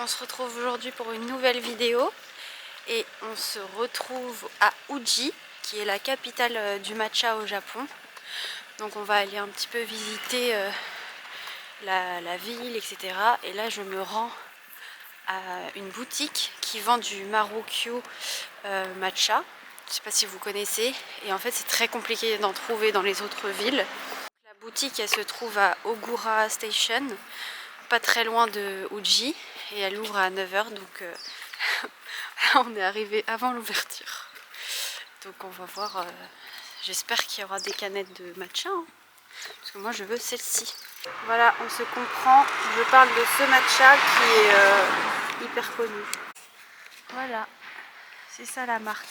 On se retrouve aujourd'hui pour une nouvelle vidéo et on se retrouve à Uji qui est la capitale du matcha au Japon. Donc on va aller un petit peu visiter la ville, etc. Et là je me rends à une boutique qui vend du Marukyu matcha. Je ne sais pas si vous connaissez, et en fait c'est très compliqué d'en trouver dans les autres villes. La boutique elle se trouve à Ogura Station, pas très loin de Uji, et elle ouvre à 9 h, donc on est arrivé avant l'ouverture. Donc on va voir, j'espère qu'il y aura des canettes de matcha, hein, parce que moi je veux celle-ci. Voilà, on se comprend, je parle de ce matcha qui est hyper connu. Voilà, c'est ça la marque.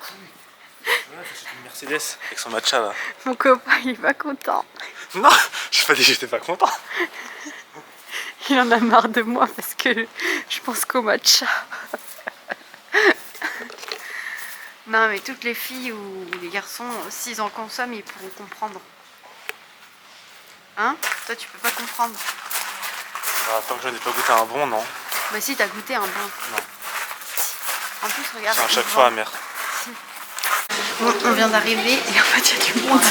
Ouais, c'est une Mercedes avec son matcha là. Mon copain il est pas content. Non, je pas dit que j'étais pas content. Il en a marre de moi parce que je pense qu'au matcha. Non mais toutes les filles ou les garçons, s'ils en consomment, ils pourront comprendre. Hein? Toi tu peux pas comprendre. Bah, tant que je n'ai pas goûté un bon, non. Bah si, t'as goûté un bon. Non. En plus regarde. C'est à chaque fois amer. Bon, on vient d'arriver et en fait il y a du monde.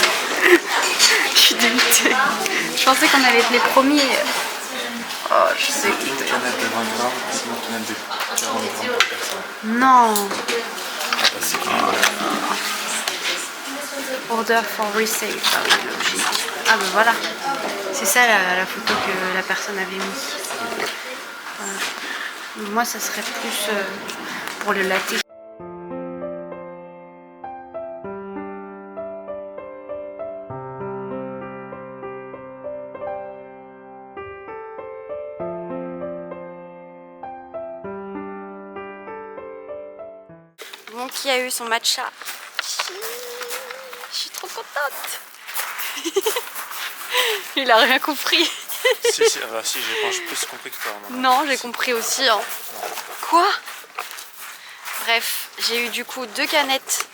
Je suis dégoûtée. Je pensais qu'on allait être les premiers. Oh, je sais. Une canette de 20 grammes et une canette de 40 grammes par personne. Non. Ah bah c'est cool. Order for resale. Ah bah voilà. C'est ça la photo que la personne avait mis. Voilà. Moi ça serait plus pour le latte. Bon, qui a eu son matcha? Je suis trop contente. Il a rien compris. Si, bah, si j'ai plus compris que toi. Non, j'ai compris aussi. Hein. Quoi? Bref, j'ai eu du coup 2 canettes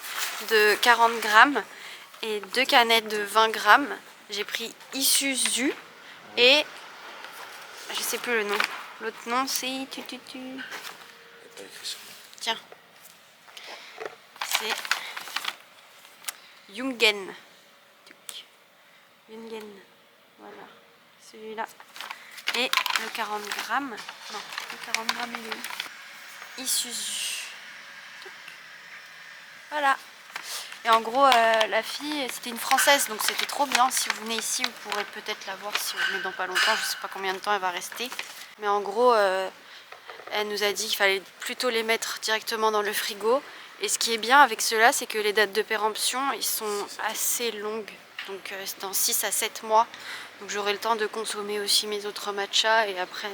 de 40 grammes et 2 canettes de 20 grammes. J'ai pris Isuzu et je sais plus le nom. L'autre nom c'est tiens. C'est Yungen. Yungen. Voilà. Celui-là. Et le 40 grammes. Non, le 40 grammes il est où? Isuzu. Voilà. Et en gros, la fille, c'était une Française, donc c'était trop bien. Si vous venez ici, vous pourrez peut-être la voir si vous venez dans pas longtemps. Je sais pas combien de temps elle va rester. Mais en gros, elle nous a dit qu'il fallait plutôt les mettre directement dans le frigo. Et ce qui est bien avec ceux-là, c'est que les dates de péremption, ils sont assez longues. Donc c'est dans 6 à 7 mois. Donc j'aurai le temps de consommer aussi mes autres matchas et après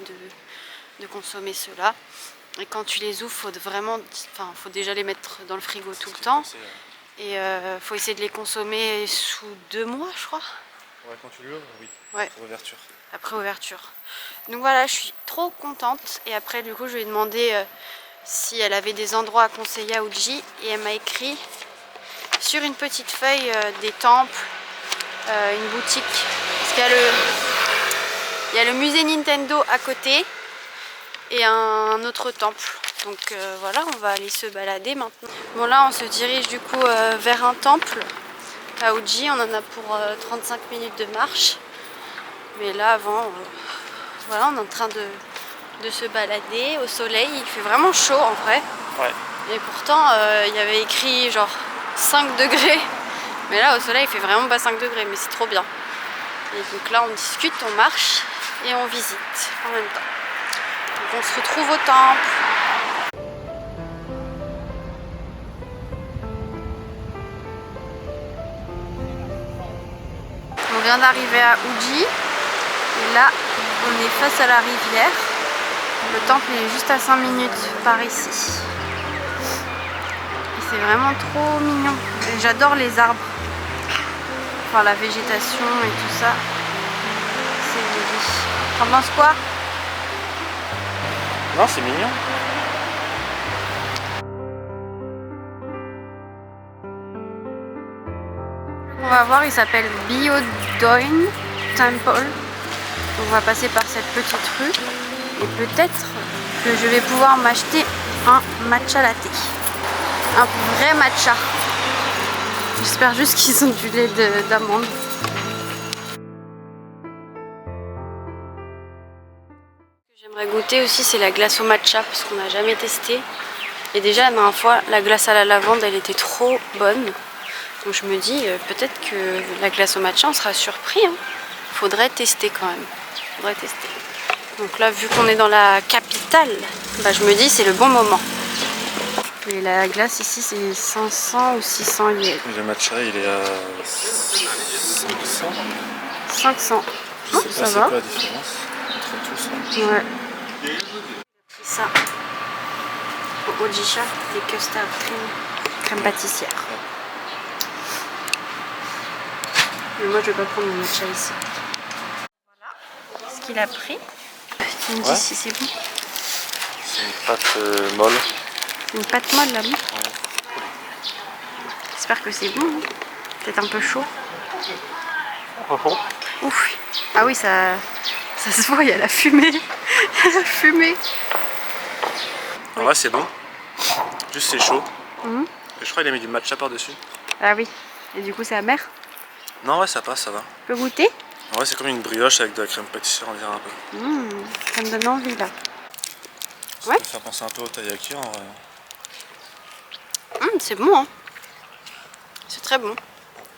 de consommer ceux-là. Et quand tu les ouvres, faut déjà les mettre dans le frigo tout le temps. Et faut essayer de les consommer sous 2 mois, je crois. Ouais, quand tu l'ouvres, oui. Ouais. Après ouverture. Après ouverture. Donc voilà, je suis trop contente. Et après, du coup, je lui ai demandé si elle avait des endroits à conseiller à Uji. Et elle m'a écrit sur une petite feuille des temples, une boutique. Parce qu'il y a le musée Nintendo à côté et un autre temple. Donc voilà, on va aller se balader maintenant. Bon là, on se dirige du coup vers un temple à Uji. On en a pour 35 minutes de marche. Mais là, avant, voilà, on est en train de se balader au soleil. Il fait vraiment chaud en vrai. Ouais. Et pourtant, il y avait écrit genre 5 degrés. Mais là, au soleil, il fait vraiment pas 5 degrés. Mais c'est trop bien. Et donc là, on discute, on marche et on visite en même temps. Donc on se retrouve au temple. On vient d'arriver à Uji. Et là, on est face à la rivière. Le temple est juste à 5 minutes par ici. Et c'est vraiment trop mignon. J'adore les arbres. Enfin, la végétation et tout ça. C'est joli. T'en penses quoi? Non, c'est mignon. On va voir, il s'appelle Byodoin Temple. on va passer par cette petite rue et peut-être que je vais pouvoir m'acheter un matcha latte. Un vrai matcha. J'espère juste qu'ils ont du lait d'amande. Ce que j'aimerais goûter aussi, c'est la glace au matcha parce qu'on n'a jamais testé. Et déjà la dernière fois, la glace à la lavande, elle était trop bonne. Donc je me dis, peut-être que la glace au matcha, on sera surpris. Hein. Faudrait tester quand même. Faudrait tester. Donc là, vu qu'on est dans la capitale, bah, je me dis c'est le bon moment. Et la glace ici, c'est 500 ou 600 yens. Le matcha, il est à 500. 500. Je sais ça pas c'est va. quoi la différence entre tous. Ouais. C'est ça. Au Ojisha, des custard crème pâtissière. Mais moi, je vais pas prendre mon matcha ici. Voilà. Ce qu'il a pris. Tu me dis si c'est bon. C'est une pâte molle. Une pâte molle là-bas. Ouais. J'espère que c'est bon. Hein. Peut-être un peu chaud. Ouf. Ah oui, ça se voit, il y a la fumée. La fumée. En vrai, c'est bon. Juste c'est chaud. Mmh. Et je crois qu'il a mis du matcha par-dessus. Ah oui. Et du coup, c'est amer. Non, ouais, ça passe, ça va. Tu peux goûter? En vrai, c'est comme une brioche avec de la crème pâtissière, on dirait un peu. Ça me donne envie là. Ça peut faire penser un peu au taiyaki en vrai. C'est bon, hein. C'est très bon.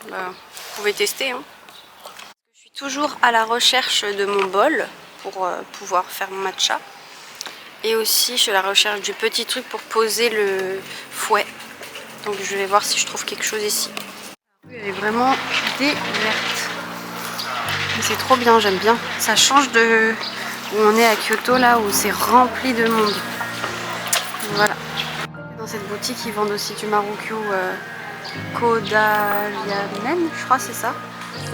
Bah, vous pouvez tester. Hein. Je suis toujours à la recherche de mon bol pour pouvoir faire mon matcha. Et aussi, je suis à la recherche du petit truc pour poser le fouet. Donc je vais voir si je trouve quelque chose ici. Elle est vraiment déserte. C'est trop bien, j'aime bien. Ça change de où on est à Kyoto, là où c'est rempli de monde. Voilà. Dans cette boutique, ils vendent aussi du Marukyu Kodayamen, je crois c'est ça.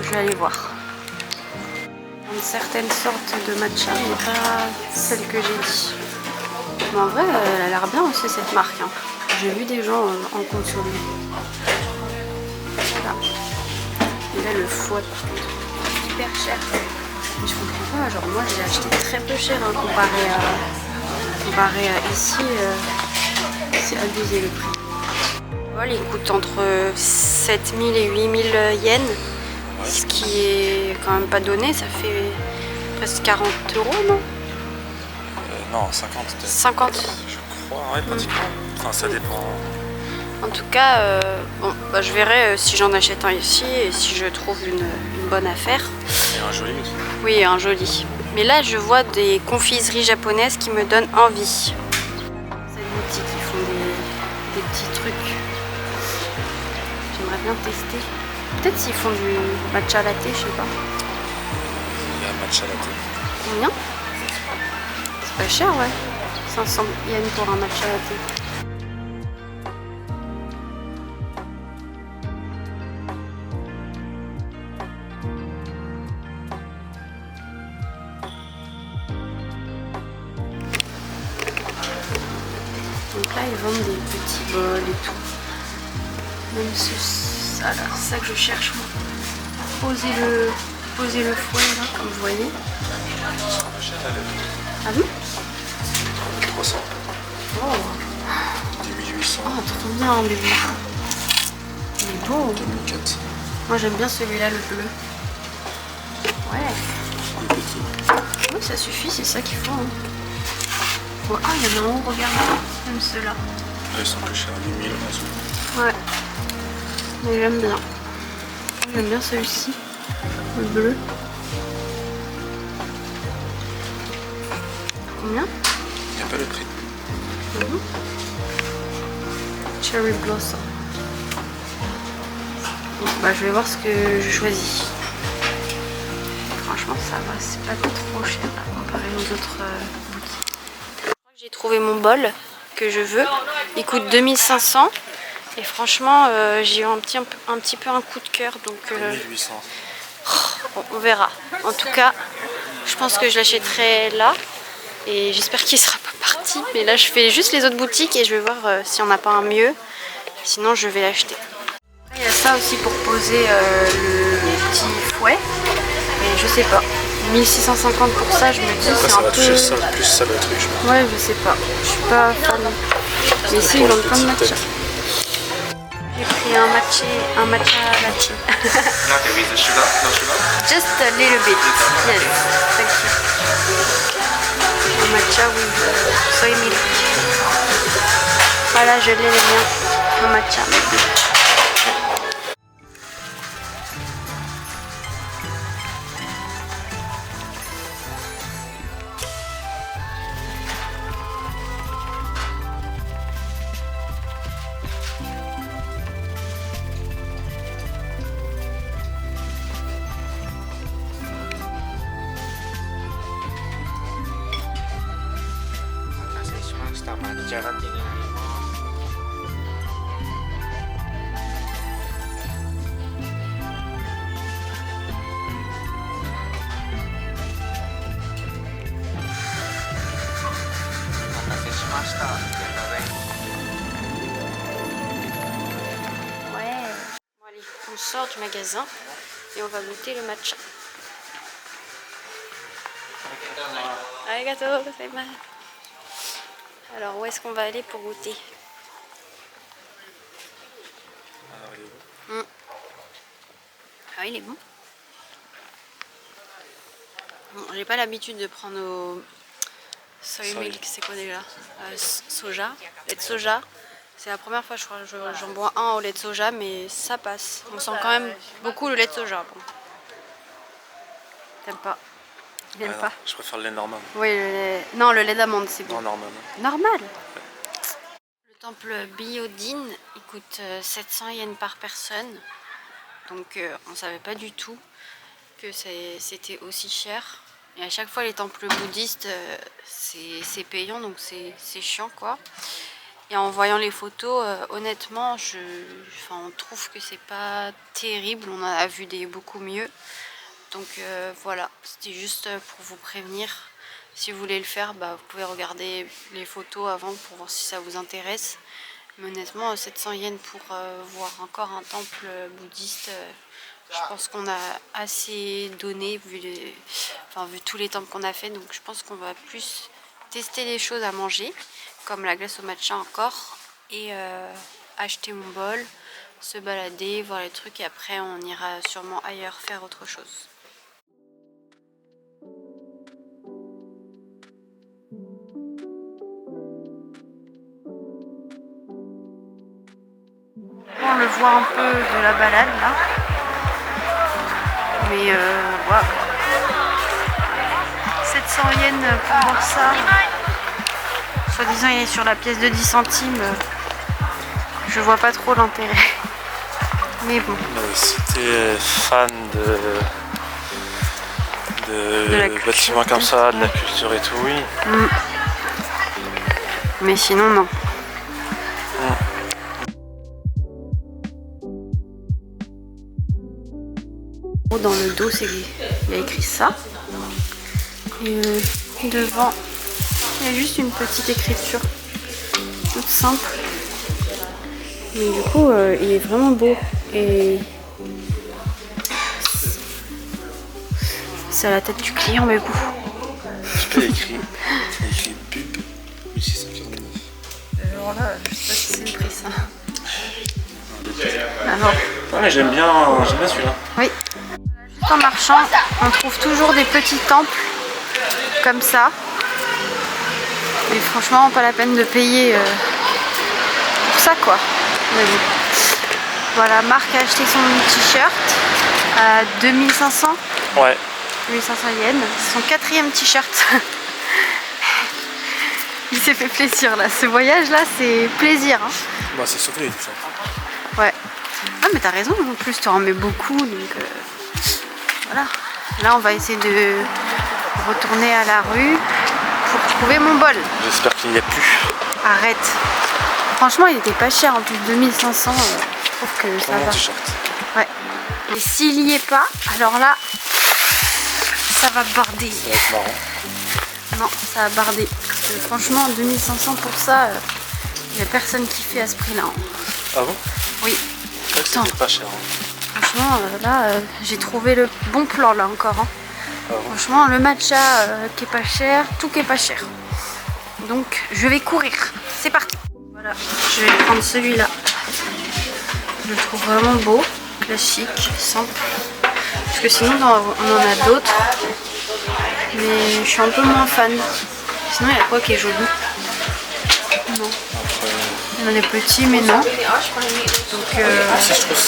Je vais aller voir. Une certaine sorte de matcha, mais pas celle que j'ai dit. Mais en vrai, elle a l'air bien aussi cette marque. Hein. J'ai vu des gens en consommer. Voilà. Et là, le fouet, super cher. Mais je comprends pas, genre moi j'ai acheté très peu cher hein, comparé à ici. C'est abusé le prix. Voilà, il coûte entre 7000 et 8000 yens. Ce qui est quand même pas donné, ça fait presque 40 €, non? Non, 50 peut-être. 50. Je crois, ouais, pratiquement. Enfin, ça dépend. En tout cas, bon, bah, je verrai si j'en achète un ici et si je trouve une bonne affaire. Et un joli aussi. Oui, un joli. Mais là, je vois des confiseries japonaises qui me donnent envie. Cette boutique, ils font des petits trucs. J'aimerais bien tester. Peut-être s'ils font du matcha latte, je sais pas. Il y a un matcha latte. Combien? C'est pas cher, ouais. 500 yens pour un matcha latte. Donc là, ils vendent des petits bols et tout. Même ça, là, c'est ça que je cherche moi. Poser le fouet là, comme vous voyez. Ah oui? 300. Oh, Du 1800. oh trop bien bébé. Il est beau. 2004. Moi j'aime bien celui-là, le bleu. Ouais. Oui, ça suffit, c'est ça qu'il faut. Hein. Oh, ah, il y en a en haut, regarde. Même ceux-là. Ils sont plus chers, 8000, 11 000. Ouais. Mais j'aime bien. J'aime bien celui-ci. Le bleu. Combien? Il n'y a pas le prix. Cherry Blossom. Donc, bah, je vais voir ce que je choisis. Franchement, ça va, c'est pas trop cher comparé aux autres boutiques. Je crois que j'ai trouvé mon bol que je veux. Il coûte 2500. Et franchement, j'ai eu un petit peu un coup de cœur. Donc, 1800. bon, on verra. En tout cas, je pense que je l'achèterai là. Et j'espère qu'il sera pas parti. Mais là, je fais juste les autres boutiques et je vais voir s'il n'y en a pas un mieux. Sinon, je vais l'acheter. Il y a ça aussi pour poser le petit fouet. Mais je sais pas. 1650 pour ça, je me dis Après, c'est ça un va toucher peu... ça, plus ça le truc, je pense. Ouais, je sais pas. Je suis pas fan. Mais ici, ils vendent plein de matcha. J'ai pris un matcha latte. Latte with sugar? No sugar? Just a little bit. Yes, thank you. Un matcha with soy milk. Voilà, je l'ai le mien. Un matcha. Ouais. Bon allez, on sort du magasin et on va goûter le matcha. Arigato, gozaimasu. Alors où est-ce qu'on va aller pour goûter? Ah il est bon. Bon, j'ai pas l'habitude de prendre au soy milk, c'est quoi déjà? Soja, lait de soja. C'est la première fois je crois j'en bois un au lait de soja, mais ça passe. On sent quand même beaucoup le lait de soja. Bon. T'aimes pas? Il aime pas? Je préfère le lait normal. Oui, le lait... Non, le lait d'amande c'est bon. Non, normal. Normal. Le temple Biodin, il coûte 700 yens par personne. Donc on savait pas du tout que c'était aussi cher. Et à chaque fois les temples bouddhistes c'est payant, donc c'est chiant quoi. Et en voyant les photos, honnêtement, on trouve que c'est pas terrible. On en a vu des beaucoup mieux. Donc voilà, c'était juste pour vous prévenir. Si vous voulez le faire, bah, vous pouvez regarder les photos avant pour voir si ça vous intéresse. Mais honnêtement, 700 yens pour voir encore un temple bouddhiste, je pense qu'on a assez donné vu tous les temples qu'on a fait. Donc je pense qu'on va plus tester des choses à manger, comme la glace au matcha encore, et acheter mon bol, se balader, voir les trucs, et après on ira sûrement ailleurs faire autre chose. On le voit un peu de la balade là, mais voilà. 700 yens pour voir ça. Soi-disant il est sur la pièce de 10 centimes. Je vois pas trop l'intérêt. Mais bon. Si t'es fan de bâtiments comme ça, de la culture et tout, oui. Mais sinon non. Dans le dos, il y a écrit ça. Et devant, il y a juste une petite écriture toute simple. Mais du coup, il est vraiment beau. Et c'est à la tête du client, mais bon. Il y a écrit pub 1649. Alors là, je sais pas si c'est le prix ça. Alors. Ouais, mais j'aime bien celui-là. Oui. En marchant, on trouve toujours des petits temples comme ça. Mais franchement, pas la peine de payer pour ça quoi. Mais bon. Voilà, Marc a acheté son t-shirt à 2500. Ouais. 2500 yens. C'est son 4e t-shirt. Il s'est fait plaisir là. Ce voyage là, c'est plaisir. Hein. Bah, c'est surtout les t-shirts. Ouais. Ah, mais t'as raison, en plus, tu en mets beaucoup. Donc voilà. Là, on va essayer de retourner à la rue pour trouver mon bol. J'espère qu'il n'y a plus. Arrête. Franchement, il était pas cher en plus, 2500. Je trouve que ça va. Ouais. Et s'il y est pas, alors là, ça va barder. Ça va être marrant. Non, ça va barder. Parce que franchement, 2500 pour ça, il n'y a personne qui fait à ce prix-là. Hein. Ah bon? Oui. C'était pas cher. Hein. Franchement, là, j'ai trouvé le bon plan là encore. Hein. Franchement, le matcha qui est pas cher, tout qui est pas cher. Donc, je vais courir. C'est parti. Voilà, je vais prendre celui-là. Je le trouve vraiment beau, classique, simple. Parce que sinon, on en a d'autres. Mais je suis un peu moins fan. Sinon, il y a quoi qui est joli? Non. Il y en a des petits, mais non. Donc, Si je trouve que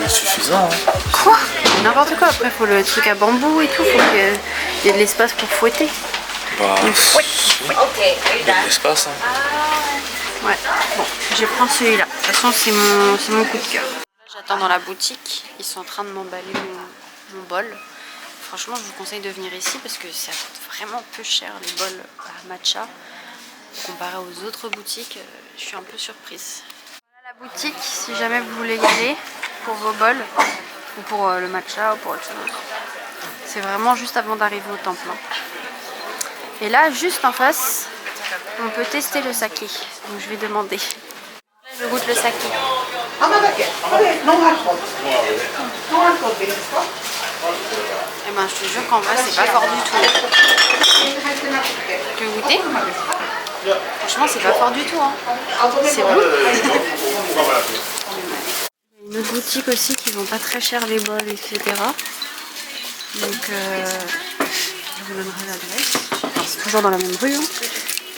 c'est suffisant. Hein. Quoi? N'importe quoi. Après, il faut le truc à bambou et tout. Il faut qu'il y ait de l'espace pour fouetter. Bah, il y a de l'espace. Hein. Ouais. Bon, je vais prendre celui-là. De toute façon, c'est mon coup de cœur. J'attends dans la boutique. Ils sont en train de m'emballer mon bol. Franchement, je vous conseille de venir ici parce que ça coûte vraiment peu cher les bols à matcha. Comparé aux autres boutiques, je suis un peu surprise. Voilà la boutique, si jamais vous voulez y aller pour vos bols, ou pour le matcha, ou pour autre chose. C'est vraiment juste avant d'arriver au temple. Hein. Et là, juste en face, on peut tester le saké. Donc je vais demander. Là, je goûte le saké. Et ben, je te jure qu'en vrai, c'est pas fort du tout. Tu veux goûter? Franchement, c'est pas fort du tout. Hein. C'est bon. Il y a une autre boutique aussi qui vend pas très cher les bols, etc. Donc, je vous donnerai l'adresse. Enfin, c'est toujours dans la même rue. Hein.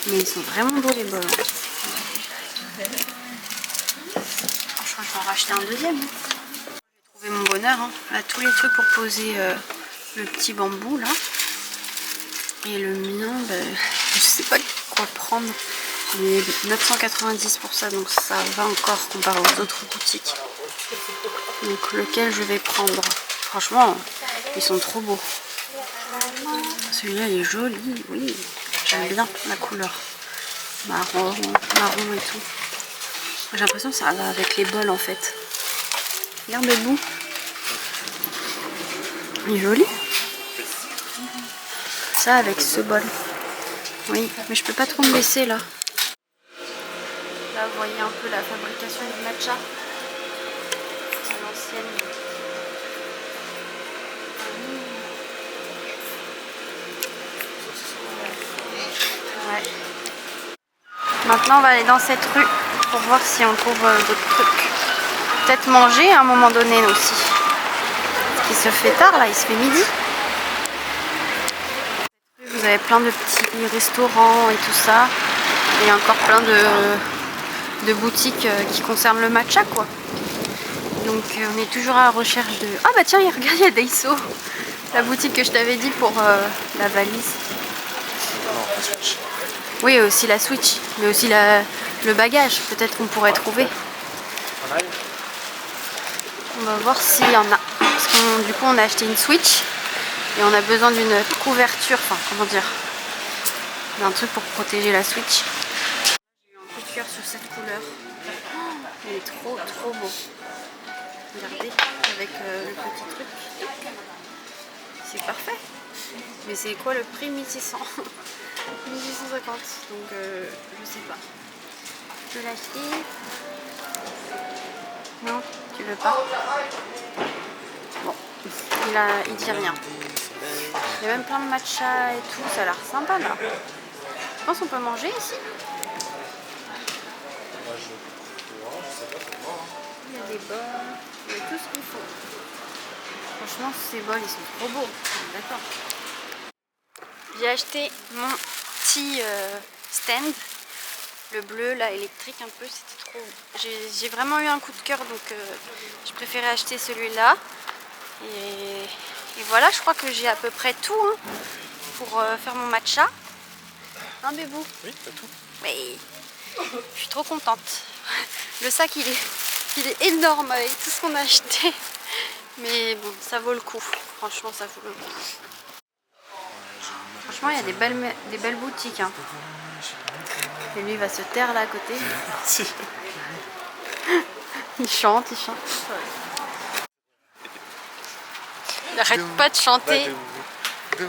Mais ils sont vraiment beaux les bols. Hein. Franchement, je vais en racheter un deuxième. Hein. J'ai trouvé mon bonheur. Hein. Là, tous les trucs pour poser le petit bambou là. Et le mien, ben, je sais pas quoi prendre. Il est 990 pour ça, donc ça va encore comparé aux autres boutiques. Donc lequel je vais prendre? Franchement, ils sont trop beaux. Celui-là il est joli, oui. J'aime bien la couleur. Marron et tout. J'ai l'impression que ça va avec les bols en fait. Regarde le bout. Il est joli. Ça avec ce bol. Oui, mais je peux pas trop me baisser là. Là, vous voyez un peu la fabrication du matcha. C'est l'ancienne. Ouais. Maintenant, on va aller dans cette rue pour voir si on trouve d'autres trucs. Peut-être manger à un moment donné aussi. Parce qu'il se fait tard là, il se fait midi. Vous avez plein de petits restaurants et tout ça. Et encore plein de boutiques qui concernent le matcha quoi. Donc on est toujours à la recherche de... Ah bah tiens, regarde, il y a Daiso. La boutique que je t'avais dit pour la valise. Oui, aussi la Switch. Mais aussi le bagage. Peut-être qu'on pourrait trouver. On va voir s'il y en a. Parce que du coup on a acheté une Switch. Et on a besoin d'une couverture. Enfin, comment dire, d'un truc pour protéger la Switch. J'ai eu un coup de cœur sur cette couleur. Il est trop beau. Regardez, avec le petit truc. C'est parfait. Mais c'est quoi le prix? 1600. 1650. Donc je sais pas. Je peux l'acheter? Non, tu veux pas? Bon, il dit rien. Il y a même plein de matcha et tout. Ça a l'air sympa là. Je pense qu'on peut manger ici. Il y a des bols, il y a tout ce qu'il faut. Franchement, ces bols, ils sont trop beaux. D'accord. J'ai acheté mon petit stand. Le bleu, là, électrique un peu. C'était trop... J'ai vraiment eu un coup de cœur, donc je préférais acheter celui-là. Et voilà, je crois que j'ai à peu près tout hein, pour faire mon matcha. Hein, Bébou? Oui, t'as tout. Oui. Je suis trop contente. Le sac, il est énorme avec tout ce qu'on a acheté. Mais bon, ça vaut le coup. Franchement, ça vaut le coup. Franchement, il y a des belles boutiques. Hein. Et lui, il va se taire là à côté. Il chante. Il n'arrête pas de chanter. Je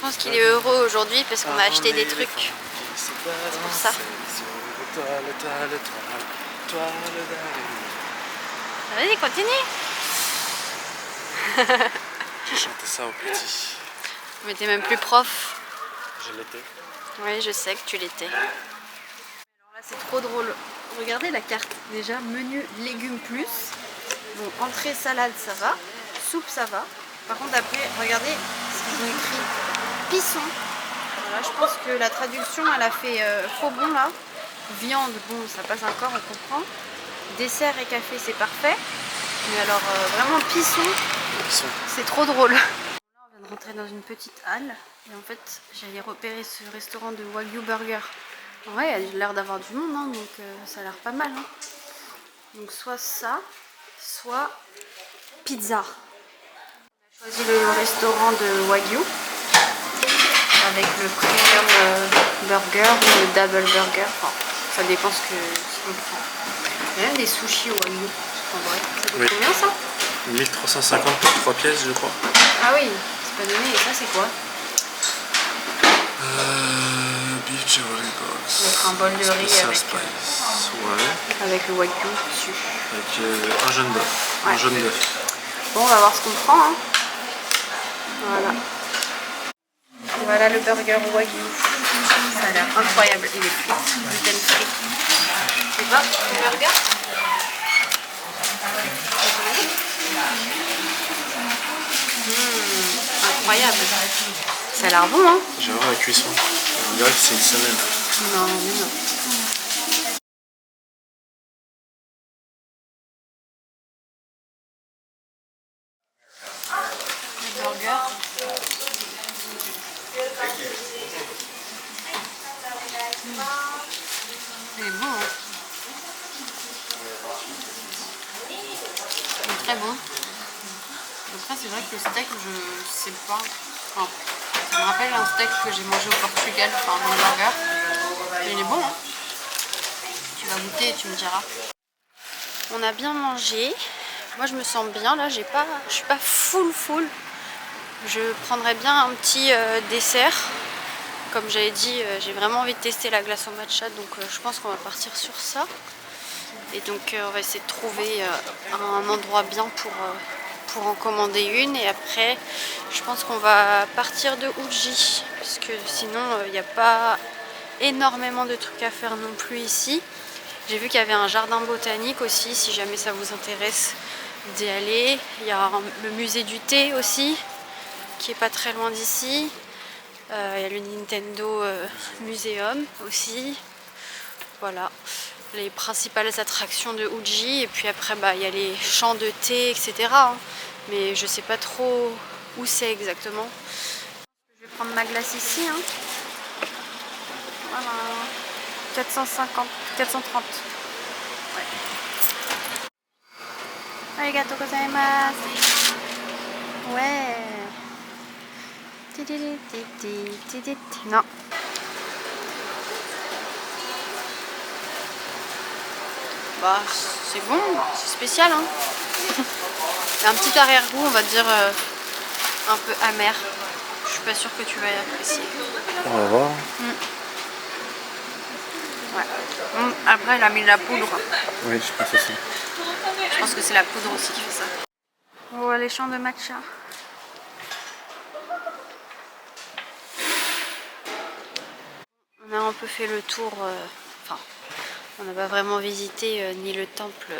pense qu'il est heureux aujourd'hui parce qu'on a acheté des trucs. C'est pour ça. Vas-y, continue. J'ai chanté ça au petit. Mais t'es même plus prof. Je l'étais. Oui, je sais que tu l'étais. Alors là, c'est trop drôle. Regardez la carte. Déjà, menu légumes plus. Bon, entrée salade, ça va. Soupe, ça va. Par contre, après, regardez ce qu'ils ont écrit. Pisson. Voilà, je pense que la traduction, elle a fait faux bon là. Viande, bon, ça passe encore, on comprend. Dessert et café, c'est parfait. Mais alors, vraiment, pisson, c'est trop drôle. Là, on vient de rentrer dans une petite halle. Et en fait, j'allais repérer ce restaurant de Wagyu Burger. Ouais, il a l'air d'avoir du monde, hein, donc ça a l'air pas mal. Hein. Donc soit ça, soit pizza. On a choisi le restaurant de Wagyu. Avec le premium burger ou le double burger. Enfin, ça dépend ce qu'on prend. Il y a même des sushis au Wagyu. En vrai, ça coûte combien ça? 1350 pour 3 pièces, je crois. Ah oui, c'est pas donné. Et ça, c'est quoi? Beef Jewelry Box. Mettre un bol de riz avec, Ouais. avec le Wagyu dessus. Avec un jaune d'œuf. Ouais. Un jaune d'œuf. Bon, on va voir ce qu'on prend. Hein. Voilà. Voilà le burger Wagyu. Ça a l'air incroyable. Il est frites, gluten free. Tu vois le burger? Incroyable. Ça a l'air bon, hein? J'ai voir la cuisson. On dirait que c'est une semaine. Non, mais non. Le burger. Il est bon, hein? Il est très bon. Après, c'est vrai que le steak, je sais pas. Enfin, ça me rappelle un steak que j'ai mangé au Portugal, enfin dans le burger. Mais il est bon, hein? Tu vas goûter et tu me diras. On a bien mangé. Moi, je me sens bien. Là, je suis pas full. Je prendrais bien un petit dessert. Comme j'avais dit, j'ai vraiment envie de tester la glace au matcha, donc je pense qu'on va partir sur ça. Et donc on va essayer de trouver un endroit bien pour en commander une. Et après, je pense qu'on va partir de Uji, parce que sinon il n'y a pas énormément de trucs à faire non plus ici. J'ai vu qu'il y avait un jardin botanique aussi, si jamais ça vous intéresse d'y aller. Il y a le musée du thé aussi, qui est pas très loin d'ici. Il y a le Nintendo Museum aussi. Voilà, les principales attractions de Uji. Et puis après, il y a les champs de thé, etc. Hein. Mais je sais pas trop où c'est exactement. Je vais prendre ma glace ici. Hein. Voilà, 450, 430. Ouais. Arigatou gozaimasu. Ouais. Non. Bah, c'est bon, c'est spécial, hein. Il y a un petit arrière-goût, on va dire, un peu amer. Je suis pas sûre que tu vas apprécier. On va voir. Ouais. Après, elle a mis de la poudre. Oui, je pense aussi. Je pense que c'est la poudre aussi qui fait ça. On voit les champs de matcha. On a un peu fait le tour, enfin, on n'a pas vraiment visité ni le temple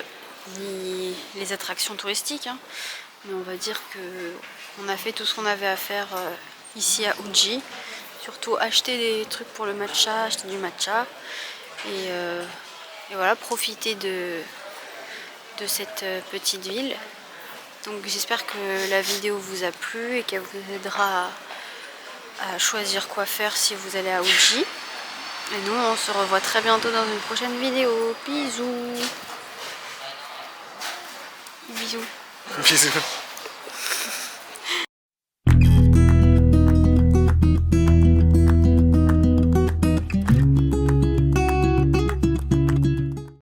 ni les attractions touristiques, hein, mais on va dire que on a fait tout ce qu'on avait à faire ici à Uji. Surtout acheter des trucs pour le matcha, acheter du matcha et voilà, profiter de cette petite ville. Donc j'espère que la vidéo vous a plu et qu'elle vous aidera à choisir quoi faire si vous allez à Uji. Et nous, on se revoit très bientôt dans une prochaine vidéo. Bisous. Bisous. Bisous.